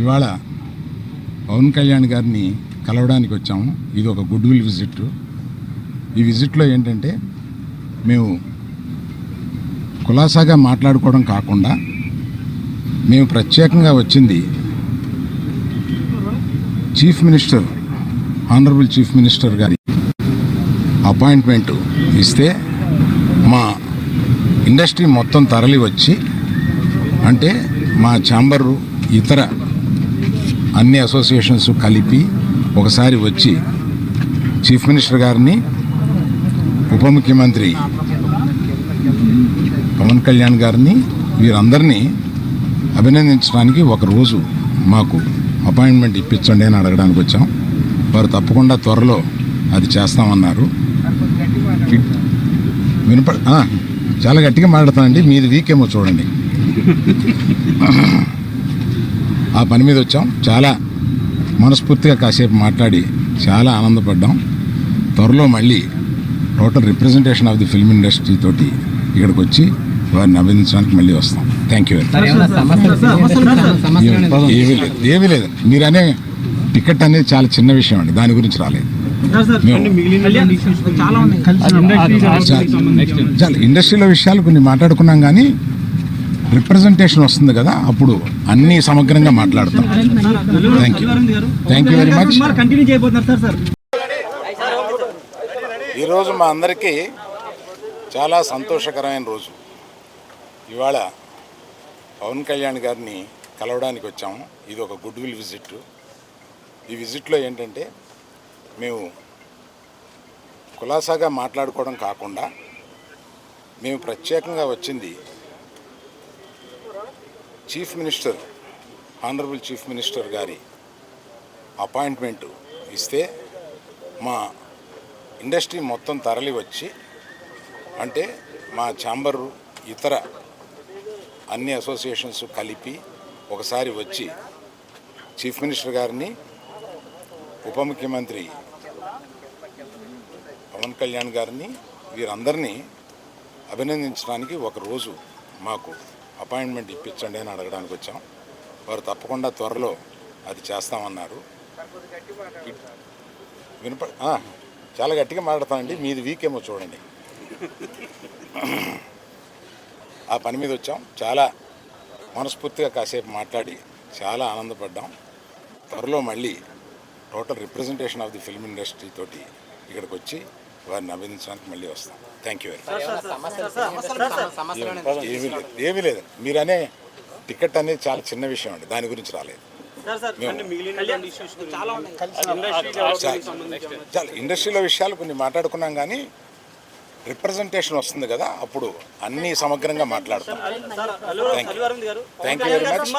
ఇవాళ పవన్ కళ్యాణ్ గారిని కలవడానికి వచ్చాము. ఇది ఒక గుడ్ విల్ విజిట్. ఈ విజిట్లో ఏంటంటే మేము కులాసాగా మాట్లాడుకోవడం కాకుండా మేము ప్రత్యేకంగా వచ్చింది chief minister, honourable chief minister గారి అపాయింట్మెంట్ ఇస్తే మా ఇండస్ట్రీ మొత్తం తరలి వచ్చి, అంటే మా ఛాంబరు ఇతర అన్ని అసోసియేషన్స్ కలిపి ఒకసారి వచ్చి చీఫ్ మినిస్టర్ గారిని, ఉప ముఖ్యమంత్రి పవన్ కళ్యాణ్ గారిని, వీరందరినీ అభినందించడానికి ఒకరోజు మాకు అపాయింట్మెంట్ ఇప్పించండి అని అడగడానికి వచ్చాం. వారు తప్పకుండా త్వరలో అది చేస్తామన్నారు. చాలా గట్టిగా మాట్లాడతానండి, మీది వీకేమో చూడండి. ఆ పని మీద వచ్చాం. చాలా మనస్ఫూర్తిగా కాసేపు మాట్లాడి చాలా ఆనందపడ్డాం. త్వరలో మళ్ళీ total representation of the film industry తోటి ఇక్కడికి వచ్చి వారిని అభినందించడానికి మళ్ళీ వస్తాం. Thank you. ఏమీ లేదు. మీరు అనే టికెట్ అనేది చాలా చిన్న విషయం అండి, దాని గురించి రాలేదు. చాలా ఇండస్ట్రీలో విషయాలు కొన్ని మాట్లాడుకున్నాం, కానీ రిప్రజెంటేషన్ వస్తుంది కదా, అప్పుడు అన్ని సమగ్రంగా మాట్లాడతాం. Thank you very much. ఈరోజు మా అందరికీ చాలా సంతోషకరమైన రోజు. ఇవాళ పవన్ కళ్యాణ్ గారిని కలవడానికి వచ్చాము. ఇది ఒక గుడ్ విల్ విజిట్. ఈ విజిట్లో ఏంటంటే మేము కులాసాగా మాట్లాడుకోవడం కాకుండా మేము ప్రత్యేకంగా వచ్చింది chief minister, honourable chief minister గారి అపాయింట్మెంట్ ఇస్తే మా ఇండస్ట్రీ మొత్తం తరలి వచ్చి, అంటే మా ఛాంబరు ఇతర అన్ని అసోసియేషన్స్ కలిపి ఒకసారి వచ్చి చీఫ్ మినిస్టర్ గారిని, ఉప ముఖ్యమంత్రి పవన్ కళ్యాణ్ గారిని, వీరందరినీ అభినందించడానికి ఒకరోజు మాకు అపాయింట్మెంట్ ఇప్పించండి అని అడగడానికి వచ్చాం. వారు తప్పకుండా త్వరలో అది చేస్తామన్నారు. చాలా గట్టిగా మాట్లాడతానండి, మీది వీకేమో చూడండి. ఆ పని మీద వచ్చాం. చాలా మనస్ఫూర్తిగా కాసేపు మాట్లాడి చాలా ఆనందపడ్డాం. త్వరలో మళ్ళీ total representation of the film industry తోటి ఇక్కడికి వచ్చి వారిని అభినందించడానికి మళ్ళీ వస్తాం. Thank you very much. ఏమీ లేదు. మీరు అనే టికెట్ అనేది చాలా చిన్న విషయం అండి, దాని గురించి రాలేదు. చాలా ఇండస్ట్రీలో విషయాలు కొన్ని మాట్లాడుకున్నాం, కానీ రిప్రజెంటేషన్ వస్తుంది కదా, అప్పుడు అన్ని సమగ్రంగా మాట్లాడతాం. Thank you very much.